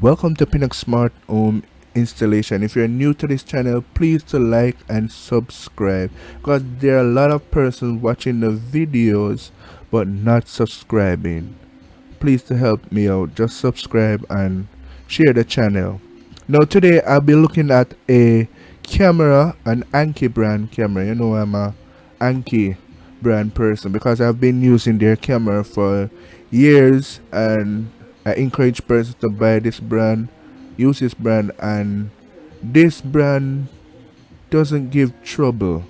Welcome to Pinnock Smart Home Installation. If you're new to this channel, please to like and subscribe, because there are a lot of persons watching the videos but not subscribing. Please to help me out, just subscribe and share the channel. Now today I'll be looking at a camera, an Annke brand camera. You know, I'm a Annke brand person because I've been using their camera for years, and I encourage persons to buy this brand, use this brand, and this brand doesn't give trouble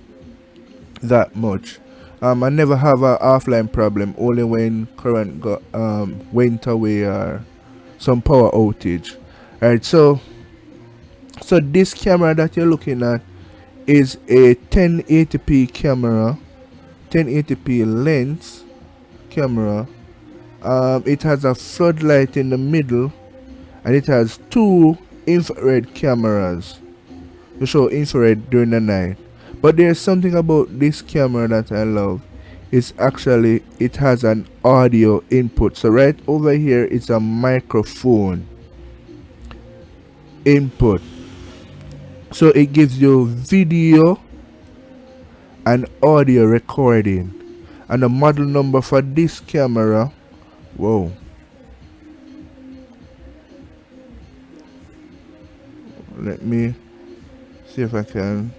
that much. I never have a offline problem, only when current went away or some power outage. Alright, so this camera that you're looking at is a 1080p camera, 1080p lens camera. It has a floodlight in the middle, and it has two infrared cameras to show infrared during the night. But there's something about this camera that I love. It's actually, it has an audio input. So right over here it's a microphone input, so it gives you video and audio recording. And the model number for this camera, whoa, let me see if I can,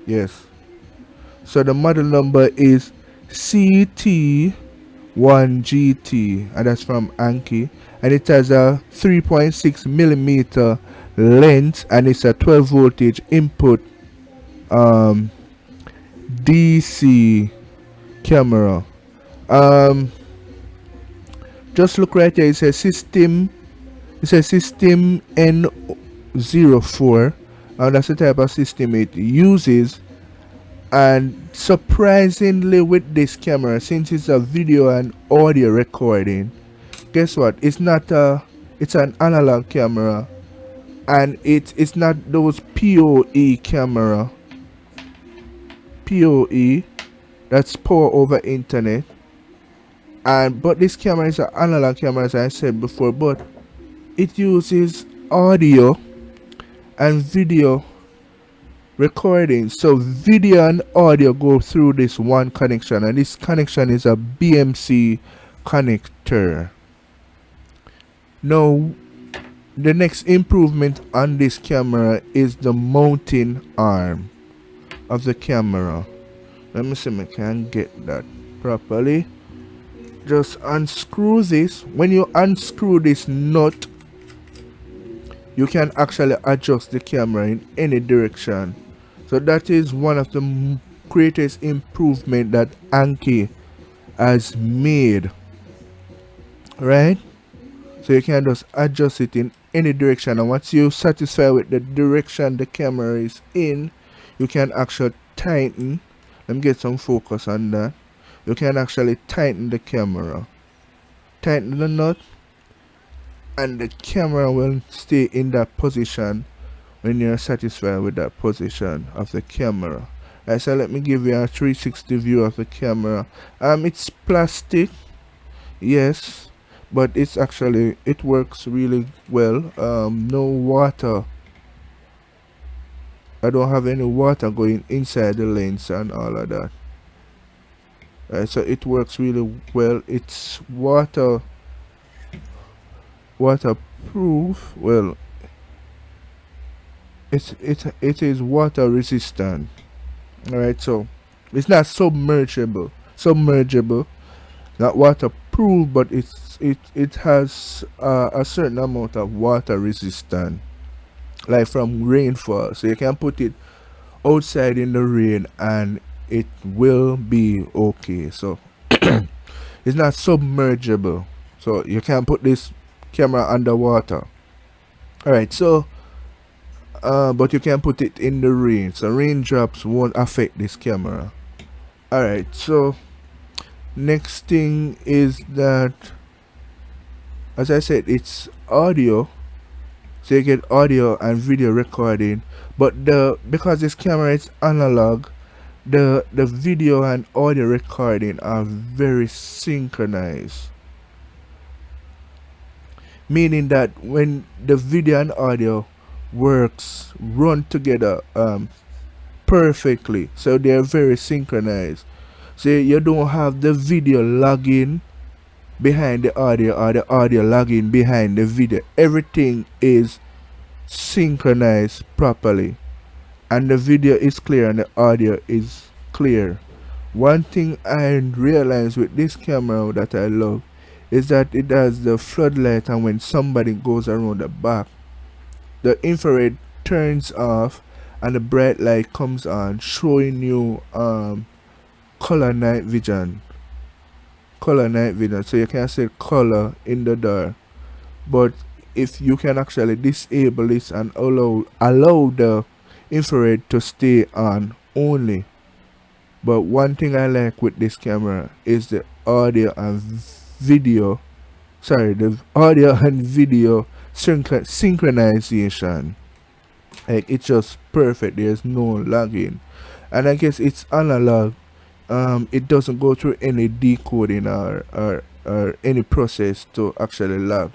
yes, so the model number is Ct1Gt, and that's from Annke, and it has a 3.6 millimeter lens, and it's a 12 voltage input DC camera. Just look right here, it says system N04, and that's the type of system it uses. And surprisingly, with this camera, since it's a video and audio recording, guess what, it's not it's an analog camera, and it's not those PoE camera, PoE, that's power over internet. And but this camera is an analog camera, as I said before, but it uses audio and video recording. So video and audio go through this one connection, and this connection is a BMC connector. Now the next improvement on this camera is the mounting arm of the camera. Let me see if I can get that properly. Just unscrew this. When you unscrew this nut, you can actually adjust the camera in any direction. So that is one of the greatest improvement that Annke has made, right? So you can just adjust it in any direction, and once you're satisfied with the direction the camera is in, you can actually tighten. Let me get some focus on that. You can actually tighten the camera, tighten the nut, and the camera will stay in that position when you're satisfied with that position of the camera. Right, so let me give you a 360 view of the camera. It's plastic, yes, but it's actually, it works really well. No water, I don't have any water going inside the lens and all of that. Right, so it works really well. It's waterproof. Well, it is water resistant. All right, so it's not submergible, not waterproof, but it has a certain amount of water resistance, like from rainfall. So you can put it outside in the rain and it will be okay. So it's not submergible, so you can put this camera underwater. All right, so but you can put it in the rain, so raindrops won't affect this camera. All right, so next thing is that, as I said, it's audio, so you get audio and video recording, but because this camera is analog, the video and audio recording are very synchronized. meaning that when the video and audio run together perfectly, so they're very synchronized. So you don't have the video lagging behind the audio or the audio lagging behind the video. Everything is synchronized properly, and the video is clear and the audio is clear. One thing I realized with this camera that I love is that it has the floodlight, and when somebody goes around the back, the infrared turns off and the bright light comes on, showing you color night vision. Color night vision. So you can see color in the dark. But if you can actually disable this and allow the infrared to stay on only. But one thing I like with this camera is the audio and video. Sorry, the audio and video synchronization. Like, it's just perfect. There's no lagging, and I guess it's analog. It doesn't go through any decoding or any process to actually lag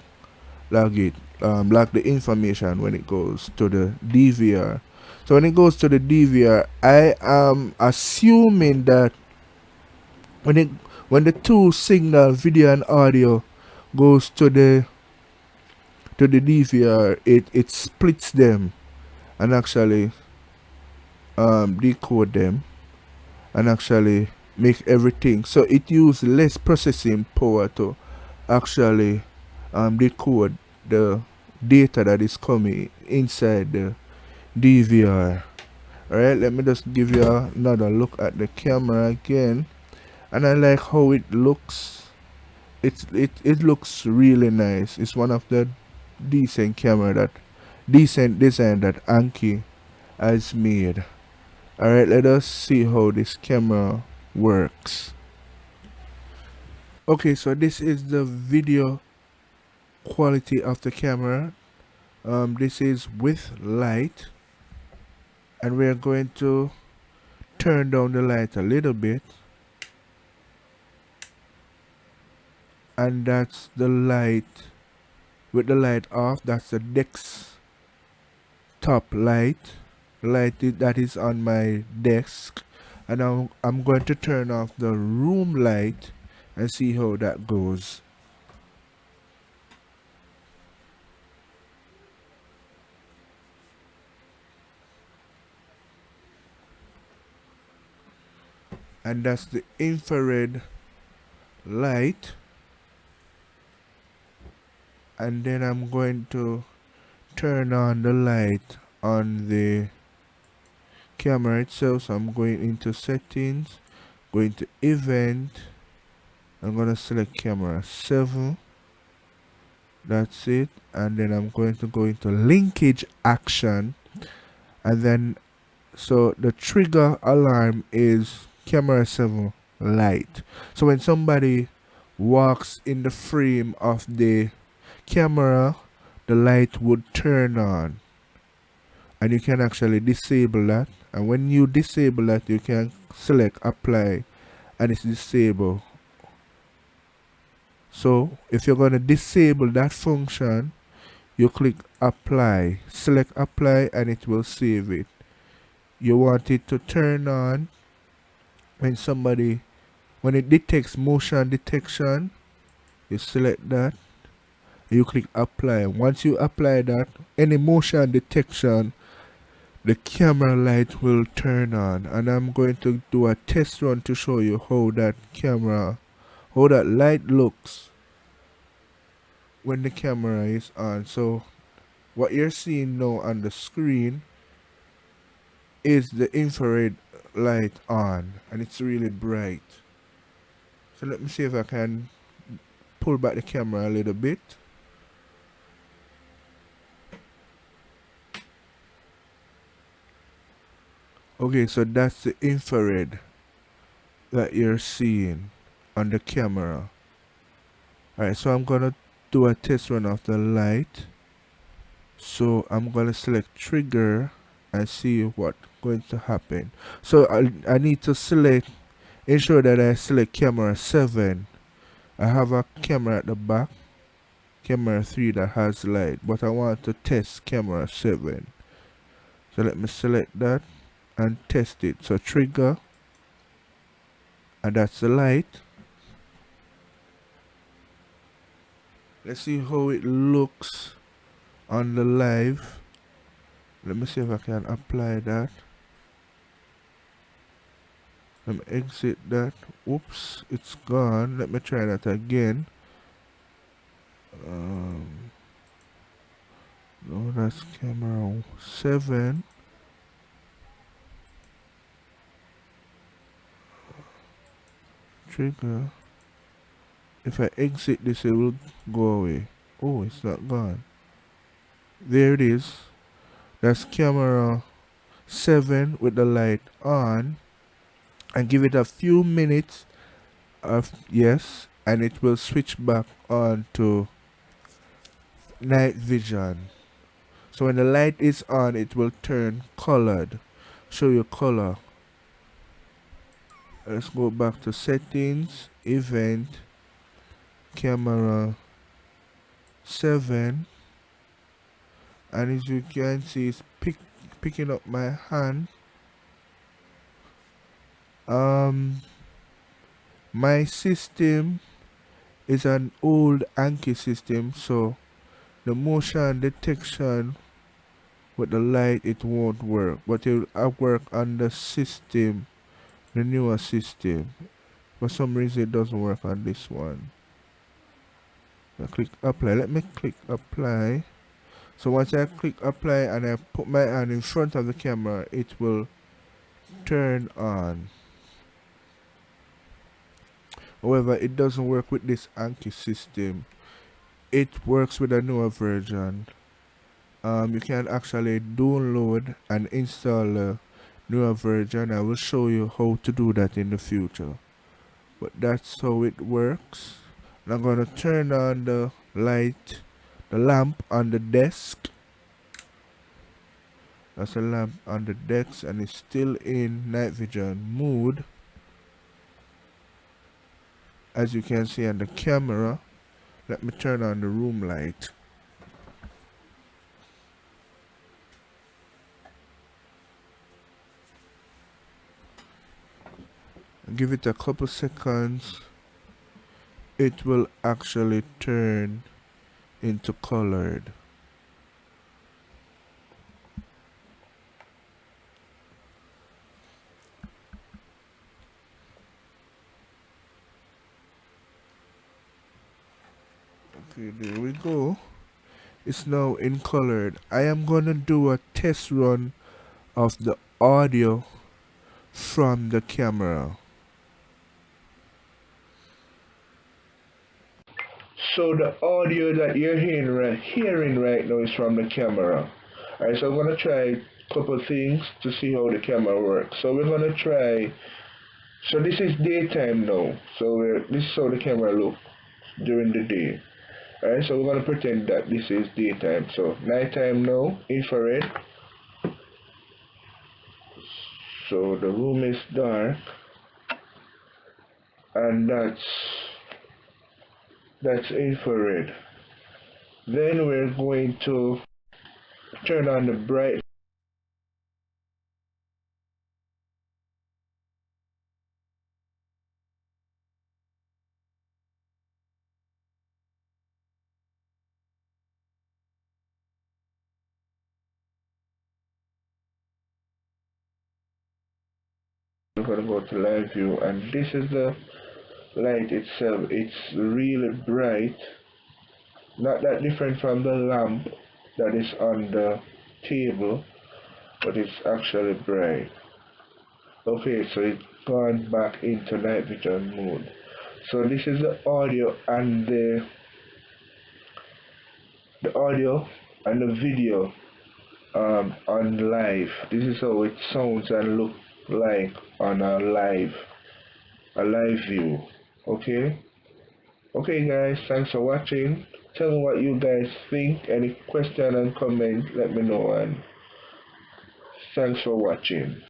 the information when it goes to the DVR. So when it goes to the DVR, I am assuming that when the two signal, video and audio, goes to the DVR, it splits them and actually decode them and actually make everything. So it uses less processing power to actually decode the data that is coming inside the DVR. Alright, let me just give you another look at the camera again. And I like how it looks. It looks really nice. It's one of the decent design that Annke has made. Alright, let us see how this camera works. Okay, so this is the video quality of the camera. This is with light, and we're going to turn down the light a little bit, and that's the light. With the light off, that's the desktop light, that is on my desk. And now I'm going to turn off the room light and see how that goes. And that's the infrared light. And then I'm going to turn on the light on the camera itself. So I'm going into settings, going to event. I'm going to select camera 7. That's it. And then I'm going to go into linkage action, and then so the trigger alarm is camera 7 light. So when somebody walks in the frame of the camera, the light would turn on, and you can actually disable that. And when you disable that, you can select apply, and it's disabled. So if you're going to disable that function, you click apply, select apply, and it will save it. You want it to turn on when it detects motion detection. You select that, you click apply. Once you apply that, any motion detection, the camera light will turn on. And I'm going to do a test run to show you how that light looks when the camera is on. So what you're seeing now on the screen is the infrared light on, and it's really bright. So let me see if I can pull back the camera a little bit. Okay, so that's the infrared that you're seeing on the camera. Alright, so I'm gonna do a test run of the light. So I'm gonna select trigger and see what's going to happen. So I need to ensure that I select camera 7. I have a camera at the back, camera 3 that has light, but I want to test camera 7. So let me select that and test it. So trigger, and that's the light. Let's see how it looks on the live. Let me see if I can apply that. Let me exit that. Oops, it's gone. Let me try that again. No, that's camera 7. Trigger. If I exit this, it will go away. Oh, it's not gone. There it is. That's camera 7 with the light on. And give it a few minutes of yes, and it will switch back on to night vision. So when the light is on, it will turn colored. Show you color. Let's go back to settings, event, camera 7, and as you can see, it's picking up my hand. My system is an old Annke system, so the motion detection with the light, it won't work, but it will work on the system, the newer system. For some reason it doesn't work on this one. I click apply. Let me click apply. So once I click apply and I put my hand in front of the camera, it will turn on. However, it doesn't work with this Annke system. It works with a newer version. You can actually download and install a newer version. I will show you how to do that in the future. But that's how it works. And I'm gonna turn on the light, the lamp on the desk. That's a lamp on the desk, and it's still in night vision mode, as you can see on the camera. Let me turn on the room light. Give it a couple seconds. It will actually turn into colored. Okay, there we go. It's now in colored. I am gonna do a test run of the audio from the camera. So the audio that you're hearing right now is from the camera. Alright, so I'm gonna try a couple things to see how the camera works. So we're gonna try. So this is daytime now. So this is how the camera looks during the day. Alright, so we're gonna pretend that this is daytime. So nighttime now, infrared. So the room is dark, and that's infrared. Then we're going to turn on the bright. We're going to go to live view, and this is the light itself. It's really bright, not that different from the lamp that is on the table, but it's actually bright. Okay, so it's gone back into night vision mode. So this is the audio and the audio and the video on live. This is how it sounds and look like on a live view. Okay guys, thanks for watching. Tell me what you guys think. Any question and comment, let me know, and thanks for watching.